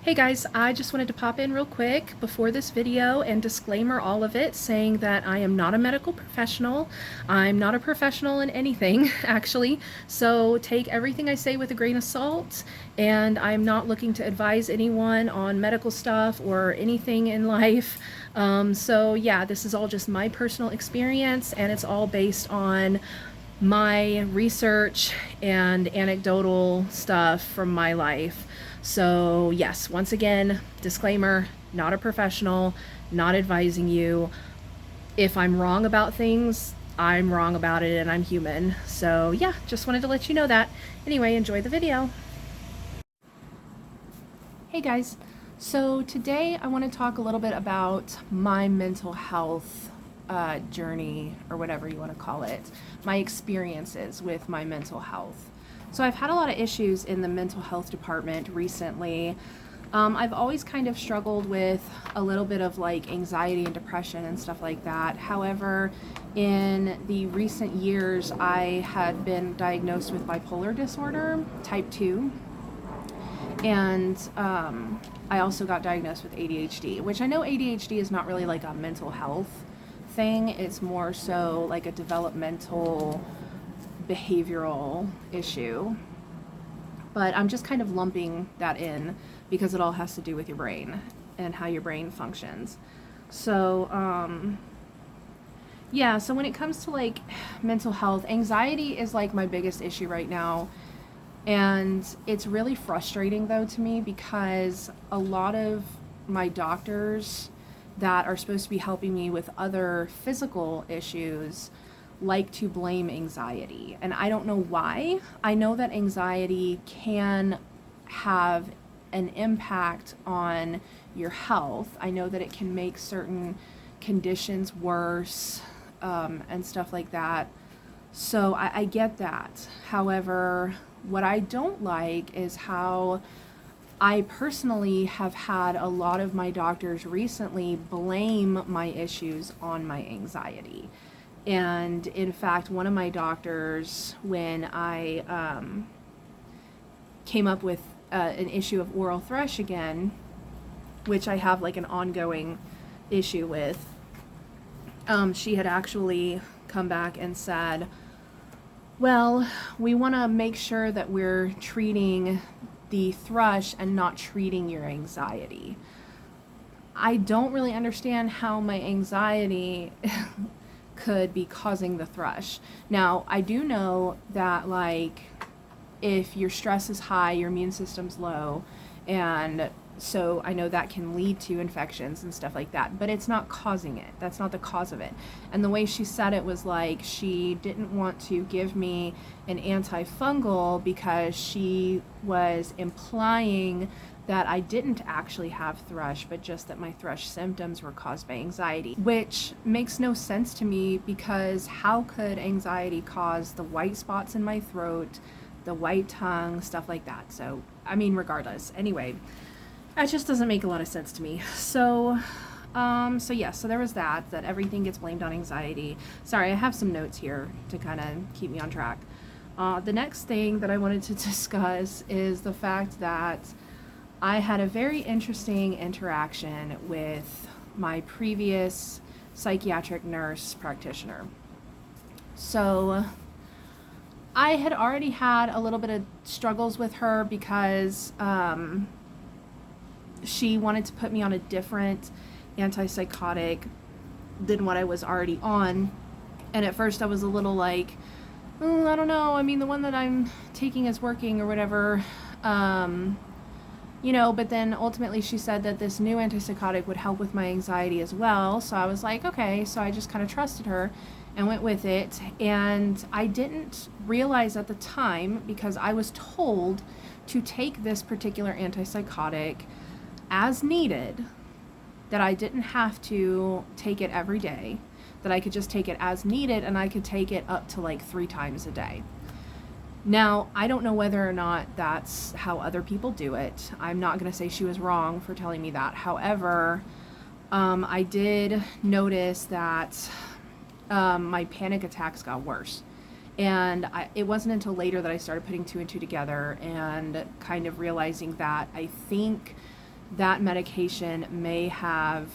Hey guys, I just wanted to pop in real quick before this video and disclaimer all of it, saying that I am not a medical professional. I'm not a professional in anything, actually, so take everything I say with a grain of salt, and I'm not looking to advise anyone on medical stuff or anything in life. So yeah, this is all just my personal experience, and it's all based on my research and anecdotal stuff from my life. So yes, once again, disclaimer, not a professional, not advising you. If I'm wrong about things, I'm wrong about it and I'm human. So yeah, just wanted to let you know that. Anyway, enjoy the video. Hey guys, so today I want to talk a little bit about my mental health journey, or whatever you want to call it, my experiences with my mental health. So I've had a lot of issues in the mental health department recently. I've always kind of struggled with a little bit of like anxiety and depression and stuff like that. However, in the recent years, I had been diagnosed with bipolar disorder, type 2. And I also got diagnosed with ADHD, which I know ADHD is not really like a mental health thing. It's more so like a developmental behavioral issue. But I'm just kind of lumping that in because it all has to do with your brain and how your brain functions. So, yeah, so when it comes to like mental health, anxiety is like my biggest issue right now. And it's really frustrating though to me because a lot of my doctors that are supposed to be helping me with other physical issues like to blame anxiety. And I don't know why. I know that anxiety can have an impact on your health. I know that it can make certain conditions worse, and stuff like that. So I get that. However, what I don't like is how I personally have had a lot of my doctors recently blame my issues on my anxiety. And in fact, one of my doctors, when I came up with an issue of oral thrush again, which I have like an ongoing issue with, she had actually come back and said, well, we want to make sure that we're treating the thrush and not treating your anxiety. I don't really understand how my anxiety could be causing the thrush. Now, I do know that, like, if your stress is high, your immune system's low, and so I know that can lead to infections and stuff like that, but it's not causing it. That's not the cause of it. And the way she said it was like she didn't want to give me an antifungal because she was implying that I didn't actually have thrush, but just that my thrush symptoms were caused by anxiety, which makes no sense to me because how could anxiety cause the white spots in my throat, the white tongue, stuff like that? So, I mean, regardless. Anyway, that just doesn't make a lot of sense to me. So there was that everything gets blamed on anxiety. Sorry, I have some notes here to kind of keep me on track. The next thing that I wanted to discuss is the fact that I had a very interesting interaction with my previous psychiatric nurse practitioner. So I had already had a little bit of struggles with her because she wanted to put me on a different antipsychotic than what I was already on. And at first I was a little like, oh, I don't know. I mean, the one that I'm taking is working or whatever. But then ultimately she said that this new antipsychotic would help with my anxiety as well. So I was like, okay. So I just kind of trusted her and went with it. And I didn't realize at the time, because I was told to take this particular antipsychotic as needed, that I didn't have to take it every day, that I could just take it as needed, and I could take it up to like 3 times a day. Now, I don't know whether or not that's how other people do it. I'm not going to say she was wrong for telling me that. However, I did notice that my panic attacks got worse. And it wasn't until later that I started putting 2 and 2 together and kind of realizing that I think that medication may have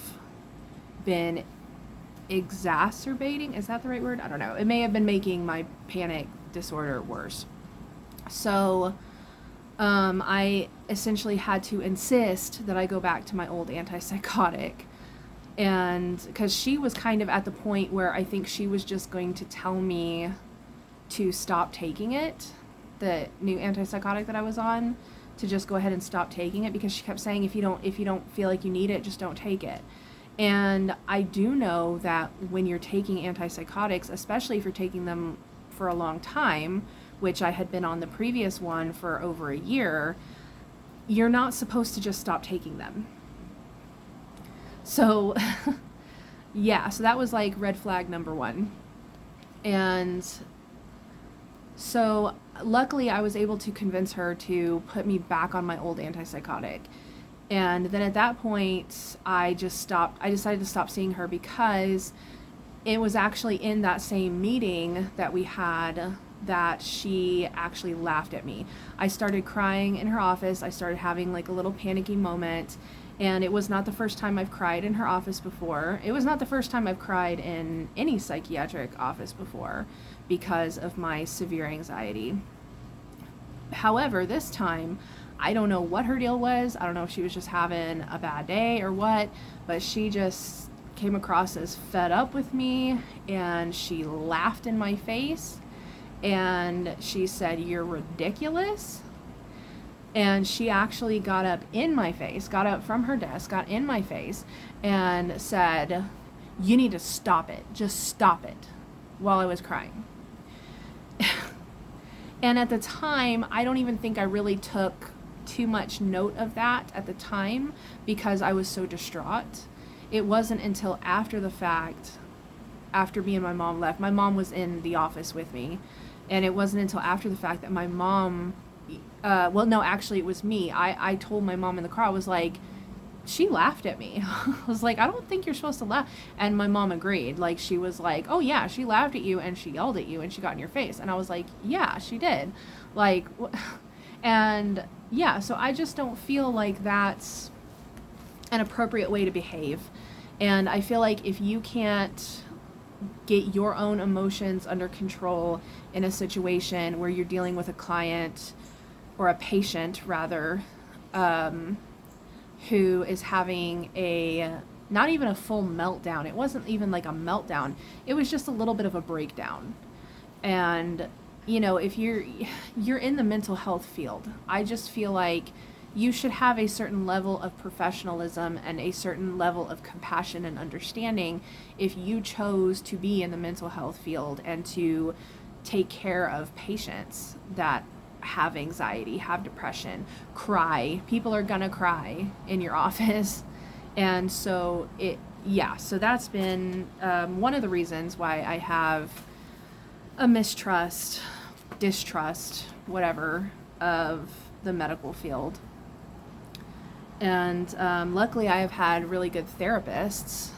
been exacerbating. Is that the right word? I don't know. It may have been making my panic disorder worse. So I essentially had to insist that I go back to my old antipsychotic. And because she was kind of at the point where I think she was just going to tell me to stop taking it, the new antipsychotic that I was on, to just go ahead and stop taking it, because she kept saying, if you don't feel like you need it, just don't take it. And I do know that when you're taking antipsychotics, especially if you're taking them for a long time, which I had been on the previous one for over a year, you're not supposed to just stop taking them. So yeah, so that was like red flag number one. And so luckily I was able to convince her to put me back on my old antipsychotic. And then at that point, I decided to stop seeing her, because it was actually in that same meeting that we had that she actually laughed at me. I started crying in her office. I started having like a little panicky moment. And it was not the first time I've cried in her office before. It was not the first time I've cried in any psychiatric office before because of my severe anxiety. However, this time, I don't know what her deal was. I don't know if she was just having a bad day or what, but she just came across as fed up with me, and she laughed in my face, and she said, "You're ridiculous." And she actually got up from her desk, got in my face, and said, "You need to stop it. Just stop it," while I was crying. And at the time, I don't even think I really took too much note of that at the time, because I was so distraught. It wasn't until after the fact, after me and my mom left, my mom was in the office with me, and it wasn't until after the fact that my mom, well, no, actually it was me. I told my mom in the car, I was like, she laughed at me. I was like, I don't think you're supposed to laugh. And my mom agreed. Like, she was like, oh yeah, she laughed at you, and she yelled at you, and she got in your face. And I was like, yeah, she did. Like, and yeah, so I just don't feel like that's an appropriate way to behave. And I feel like if you can't get your own emotions under control in a situation where you're dealing with a client, or a patient rather, who is having not even a full meltdown. It wasn't even like a meltdown. It was just a little bit of a breakdown. And, if you're in the mental health field, I just feel like you should have a certain level of professionalism and a certain level of compassion and understanding if you chose to be in the mental health field and to take care of patients that have anxiety, have depression, cry. People are gonna cry in your office. And so so that's been one of the reasons why I have a distrust, whatever, of the medical field. And luckily I have had really good therapists.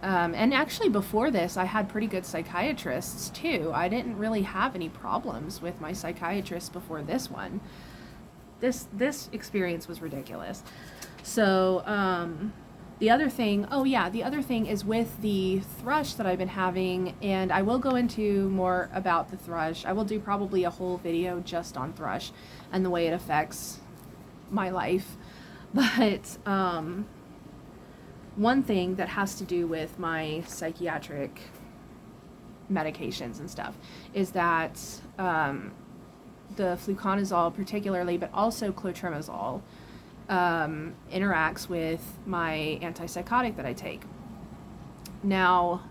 And actually before this, I had pretty good psychiatrists too. I didn't really have any problems with my psychiatrist before this one. This experience was ridiculous. So the other thing is with the thrush that I've been having, and I will go into more about the thrush. I will do probably a whole video just on thrush and the way it affects my life. But one thing that has to do with my psychiatric medications and stuff is that the fluconazole particularly, but also clotrimazole, interacts with my antipsychotic that I take. Now,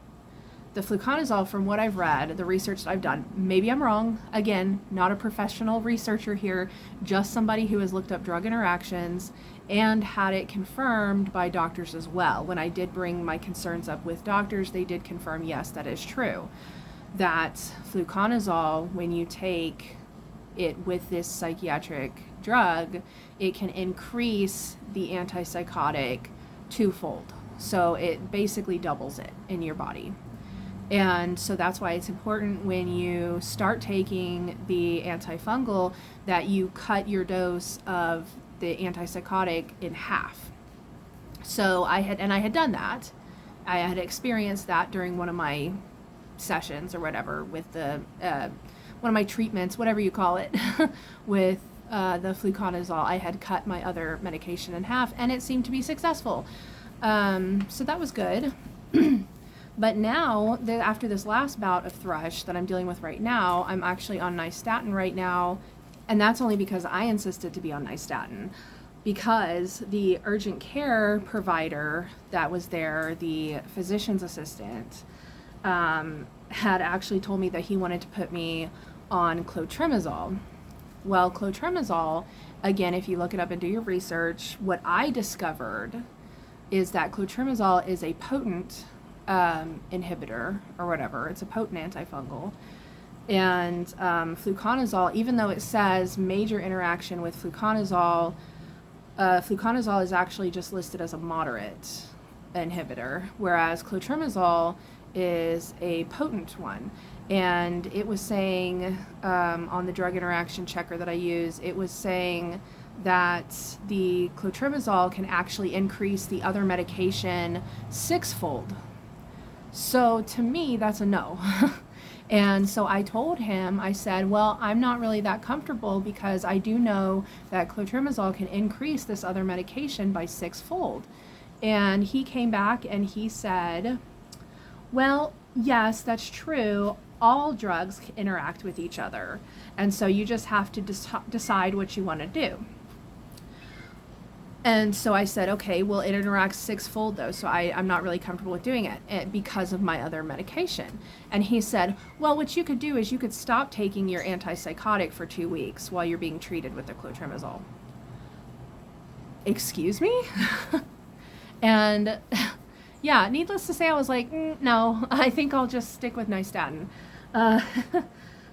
the fluconazole, from what I've read, the research that I've done, maybe I'm wrong, again, not a professional researcher here, just somebody who has looked up drug interactions and had it confirmed by doctors as well. When I did bring my concerns up with doctors, they did confirm, yes, that is true. That fluconazole, when you take it with this psychiatric drug, it can increase the antipsychotic twofold. So it basically doubles it in your body. And so that's why it's important when you start taking the antifungal that you cut your dose of the antipsychotic in half. So I had done that. I had experienced that during one of my sessions or whatever with the one of my treatments, whatever you call it, with the fluconazole. I had cut my other medication in half, and it seemed to be successful. So that was good. But now, after this last bout of thrush that I'm dealing with right now, I'm actually on nystatin right now, and that's only because I insisted to be on nystatin, because the urgent care provider that was there, the physician's assistant, had actually told me that he wanted to put me on clotrimazole. Well, clotrimazole, again, if you look it up and do your research, what I discovered is that clotrimazole is a potent inhibitor or whatever. It's a potent antifungal. And fluconazole, even though it says major interaction with fluconazole, fluconazole is actually just listed as a moderate inhibitor, whereas clotrimazole is a potent one. And it was saying on the drug interaction checker that I use, it was saying that the clotrimazole can actually increase the other medication 6-fold. So to me, that's a no. And so I told him, I said, well, I'm not really that comfortable because I do know that clotrimazole can increase this other medication by 6-fold. And he came back and he said, well, yes, that's true. All drugs interact with each other. And so you just have to decide what you want to do. And so I said, okay, well, it interacts 6-fold though, so I'm not really comfortable with doing it because of my other medication. And he said, well, what you could do is you could stop taking your antipsychotic for 2 weeks while you're being treated with the clotrimazole. Excuse me? And yeah, needless to say, I was like, no, I think I'll just stick with nystatin.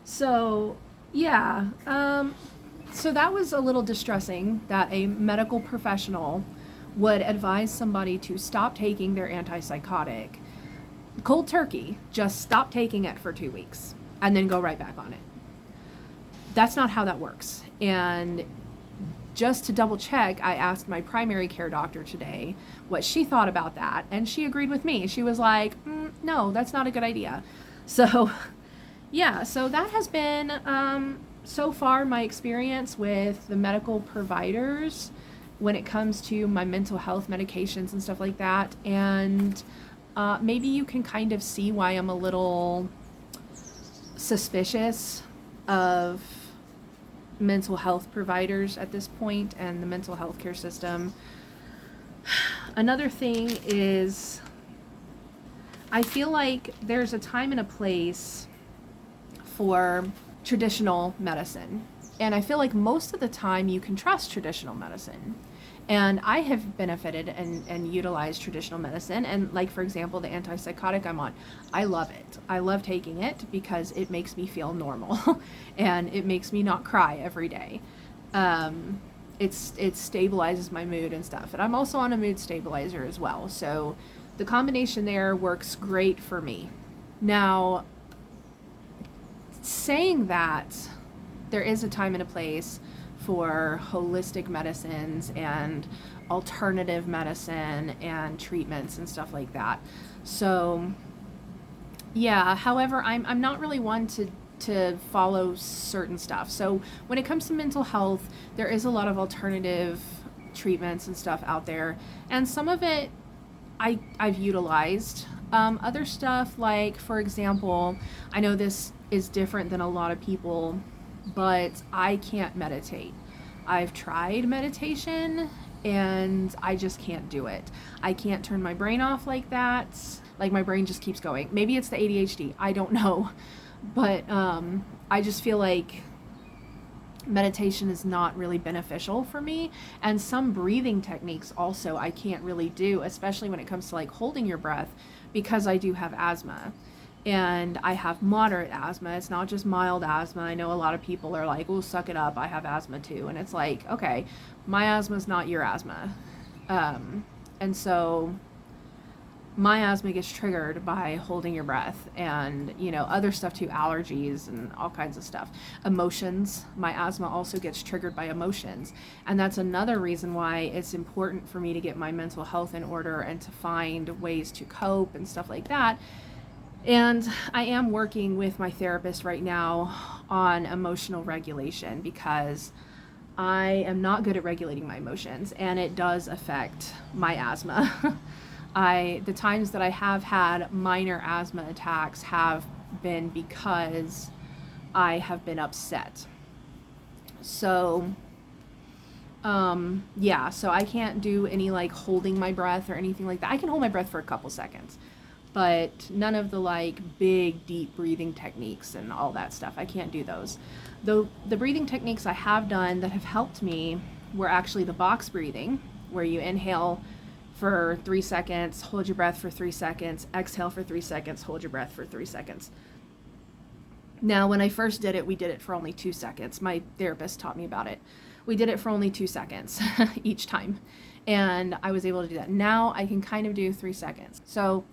So yeah, so that was a little distressing that a medical professional would advise somebody to stop taking their antipsychotic cold turkey, just stop taking it for 2 weeks and then go right back on it. That's not how that works. And just to double check, I asked my primary care doctor today what she thought about that, and she agreed with me. She was like, no, that's not a good idea. So yeah, so that has been so far my experience with the medical providers when it comes to my mental health medications and stuff like that. And maybe you can kind of see why I'm a little suspicious of mental health providers at this point and the mental health care system. Another thing is, I feel like there's a time and a place for traditional medicine. And I feel like most of the time you can trust traditional medicine. And I have benefited and utilized traditional medicine. And like, for example, the antipsychotic I'm on, I love it. I love taking it because it makes me feel normal and it makes me not cry every day. It stabilizes my mood and stuff. And I'm also on a mood stabilizer as well. So the combination there works great for me. Now, saying that, there is a time and a place for holistic medicines and alternative medicine and treatments and stuff like that. So yeah, however, I'm not really one to follow certain stuff. So when it comes to mental health, there is a lot of alternative treatments and stuff out there, and some of it I've utilized. Other stuff, like, for example, I know this is different than a lot of people, but I can't meditate. I've tried meditation and I just can't do it. I can't turn my brain off like that. Like, my brain just keeps going. Maybe it's the ADHD, I don't know. But I just feel like meditation is not really beneficial for me. And some breathing techniques also I can't really do, especially when it comes to like holding your breath, because I do have asthma. And I have moderate asthma. It's not just mild asthma. I know a lot of people are like, oh, suck it up, I have asthma too. And it's like, okay, my asthma is not your asthma. And so my asthma gets triggered by holding your breath and, other stuff too, allergies and all kinds of stuff. Emotions. My asthma also gets triggered by emotions. And that's another reason why it's important for me to get my mental health in order and to find ways to cope and stuff like that. And I am working with my therapist right now on emotional regulation because I am not good at regulating my emotions, and it does affect my asthma. The times that I have had minor asthma attacks have been because I have been upset. So, yeah, so I can't do any like holding my breath or anything like that. I can hold my breath for a couple seconds, but none of the like big deep breathing techniques and all that stuff. I can't do those. Though the breathing techniques I have done that have helped me were actually the box breathing, where you inhale for 3 seconds, hold your breath for 3 seconds, exhale for 3 seconds, hold your breath for 3 seconds. Now, when I first did it, we did it for only 2 seconds. My therapist taught me about it. We did it for only 2 seconds each time, and I was able to do that. Now I can kind of do 3 seconds. So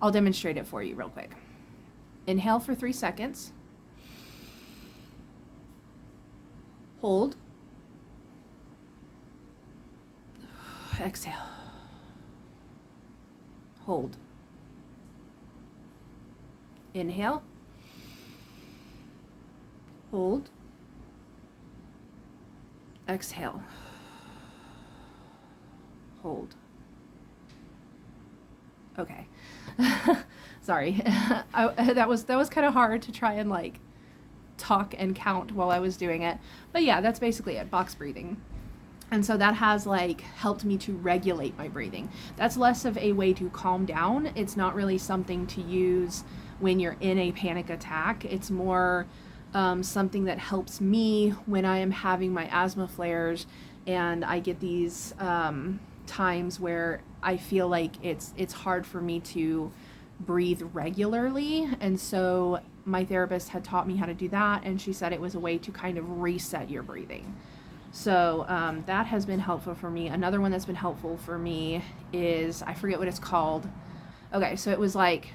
I'll demonstrate it for you real quick. Inhale for 3 seconds. Hold. Exhale. Hold. Inhale. Hold. Exhale. Hold. Okay. Sorry. That was kind of hard to try and like talk and count while I was doing it. But yeah, that's basically it, box breathing. And so that has like helped me to regulate my breathing. That's less of a way to calm down. It's not really something to use when you're in a panic attack. It's more something that helps me when I am having my asthma flares and I get these times where I feel like it's hard for me to breathe regularly. And so my therapist had taught me how to do that, and she said it was a way to kind of reset your breathing. So that has been helpful for me. Another one that's been helpful for me is, I forget what it's called. Okay, so it was like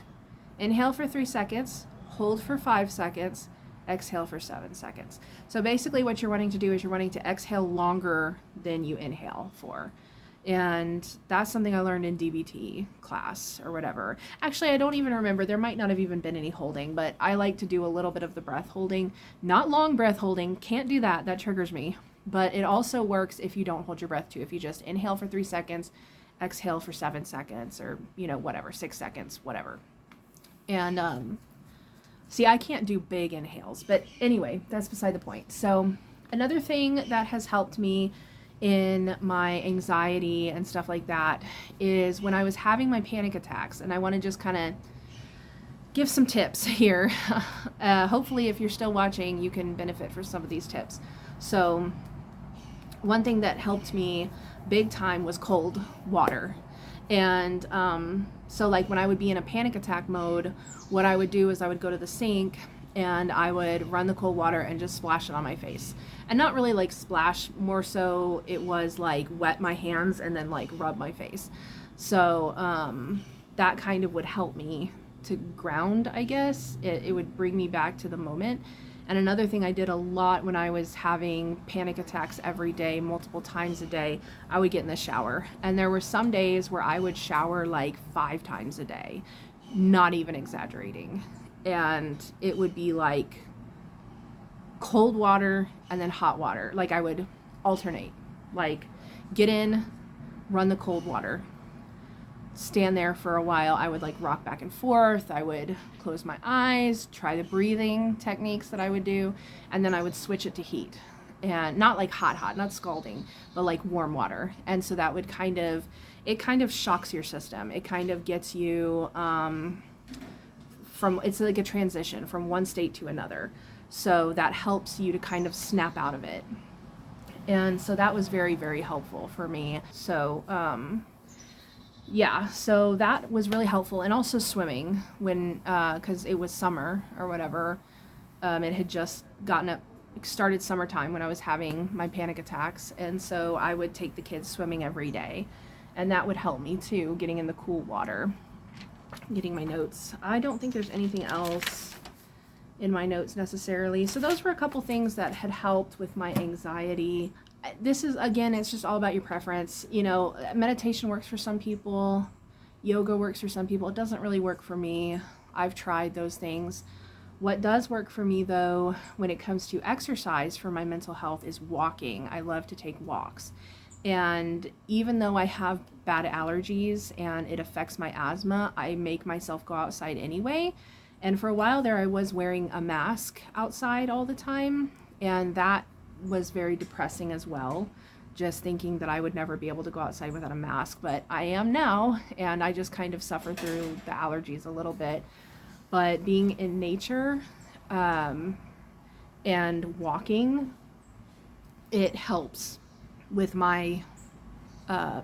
inhale for 3 seconds, hold for 5 seconds, exhale for 7 seconds. So basically what you're wanting to do is you're wanting to exhale longer than you inhale for. And that's something I learned in DBT class or whatever. Actually, I don't even remember. There might not have even been any holding, but I like to do a little bit of the breath holding. Not long breath holding. Can't do that. That triggers me. But it also works if you don't hold your breath too. If you just inhale for 3 seconds, exhale for 7 seconds, or, whatever, 6 seconds, whatever. And see, I can't do big inhales. But anyway, that's beside the point. So another thing that has helped me in my anxiety and stuff like that is when I was having my panic attacks, and I want to just kind of give some tips here. Hopefully, if you're still watching, you can benefit from some of these tips. So one thing that helped me big time was cold water. And so like when I would be in a panic attack mode, what I would do is I would go to the sink and I would run the cold water and just splash it on my face. And not really like splash, more so it was like wet my hands and then like rub my face. So that kind of would help me to ground, I guess. It would bring me back to the moment. And another thing I did a lot when I was having panic attacks every day, multiple times a day, I would get in the shower. And there were some days where I would shower like 5 times a day, not even exaggerating. And it would be like cold water and then hot water. Like I would alternate, like get in, run the cold water, stand there for a while. I would like rock back and forth. I would close my eyes, try the breathing techniques that I would do, and then I would switch it to heat. And not like hot, not scalding, but like warm water. And so that would it kind of shocks your system. It kind of gets you it's like a transition from one state to another. So that helps you to kind of snap out of it. And so that was very, very helpful for me. So, yeah, so that was really helpful. And also swimming when, cause it was summer or whatever. It had just started summertime when I was having my panic attacks. And so I would take the kids swimming every day, and that would help me too, getting in the cool water. getting my notes. I don't think there's anything else in my notes necessarily. So those were a couple things that had helped with my anxiety. This is, again, it's just all about your preference. You know, meditation works for some people. Yoga works for some people. It doesn't really work for me. I've tried those things. What does work for me, though, when it comes to exercise for my mental health is walking. I love to take walks. And even though I have bad allergies and it affects my asthma, I make myself go outside anyway. And for a while there, I was wearing a mask outside all the time, and that was very depressing as well, just thinking that I would never be able to go outside without a mask. But I am now, and I just kind of suffer through the allergies a little bit. But being in nature and walking, it helps with my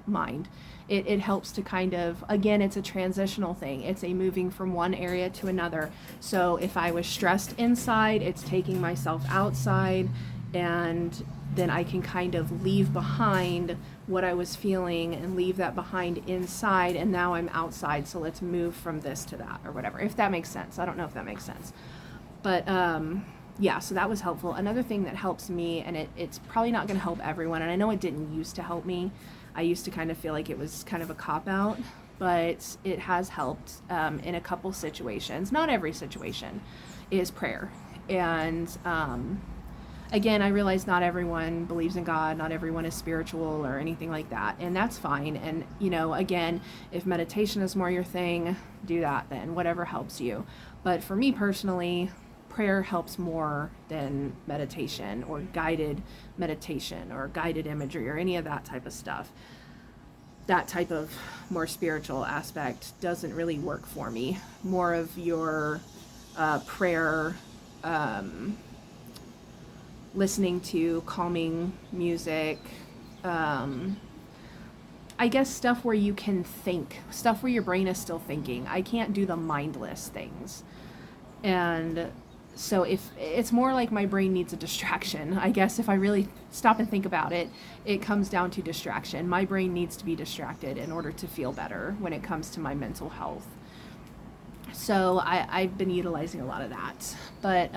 mind. It helps to kind of, again, it's a transitional thing. It's a moving from one area to another. So if I was stressed inside, it's taking myself outside, and then I can kind of leave behind what I was feeling and leave that behind inside, and now I'm outside, so let's move from this to that or whatever, if that makes sense. I don't know if that makes sense. But yeah, so that was helpful. Another thing that helps me, and it's probably not going to help everyone, and I know it didn't used to help me. I used to kind of feel like it was kind of a cop-out, but it has helped in a couple situations. Not every situation, is prayer. And again, I realize not everyone believes in God, not everyone is spiritual or anything like that, and that's fine. And, you know, again, if meditation is more your thing, do that then, whatever helps you. But for me personally, prayer helps more than meditation or guided meditation or guided imagery or any of that type of stuff. That type of more spiritual aspect doesn't really work for me. More of your prayer, listening to calming music, I guess stuff where you can think, stuff where your brain is still thinking. I can't do the mindless things. And so if it's more like my brain needs a distraction, I guess if I really stop and think about it, it comes down to distraction. My brain needs to be distracted in order to feel better when it comes to my mental health. So I've been utilizing a lot of that. But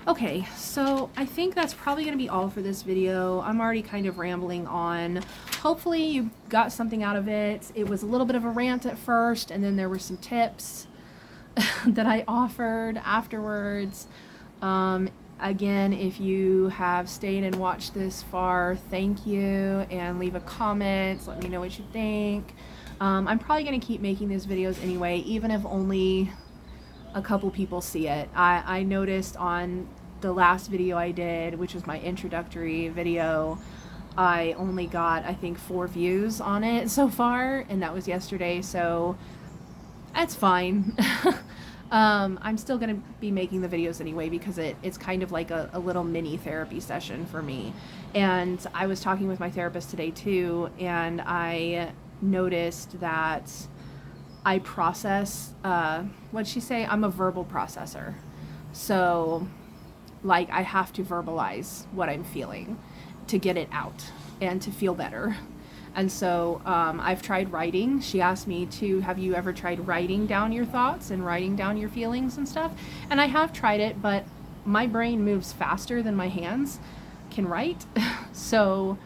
okay, so I think that's probably going to be all for this video. I'm already kind of rambling on. Hopefully you got something out of it. It was a little bit of a rant at first, and then there were some tips that I offered afterwards. Again, if you have stayed and watched this far, thank you, and leave a comment. Let me know what you think. I'm probably going to keep making these videos anyway, even if only a couple people see it. I noticed on the last video I did, which was my introductory video, I only got, I think, 4 views on it so far, and that was yesterday, so that's fine. I'm still going to be making the videos anyway because it's kind of like a little mini therapy session for me. And I was talking with my therapist today too, and I noticed that I process, what'd she say? I'm a verbal processor. So, like, I have to verbalize what I'm feeling to get it out and to feel better. And so I've tried writing. She asked me to, have you ever tried writing down your thoughts and writing down your feelings and stuff? And I have tried it, but my brain moves faster than my hands can write. So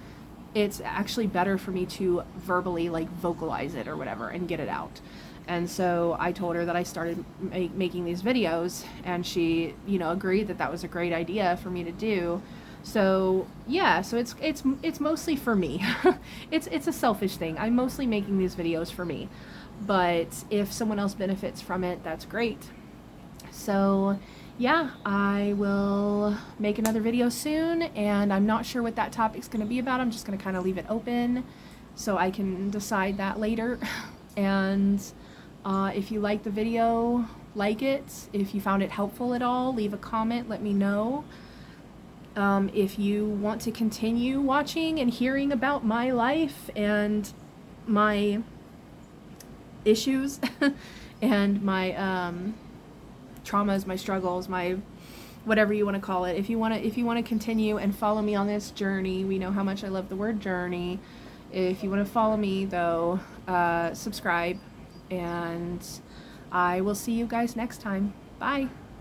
it's actually better for me to verbally, like, vocalize it or whatever and get it out. And so I told her that I started making these videos, and she, you know, agreed that that was a great idea for me to do. So yeah, so it's mostly for me. it's a selfish thing. I'm mostly making these videos for me, but if someone else benefits from it, that's great. So yeah, I will make another video soon, and I'm not sure what that topic's going to be about. I'm just going to kind of leave it open so I can decide that later. And if you like the video, like it. If you found it helpful at all, leave a comment, let me know. If you want to continue watching and hearing about my life and my issues and my traumas, my struggles, my whatever you want to call it. If you want to continue and follow me on this journey, we know how much I love the word journey. If you want to follow me though, subscribe and I will see you guys next time. Bye.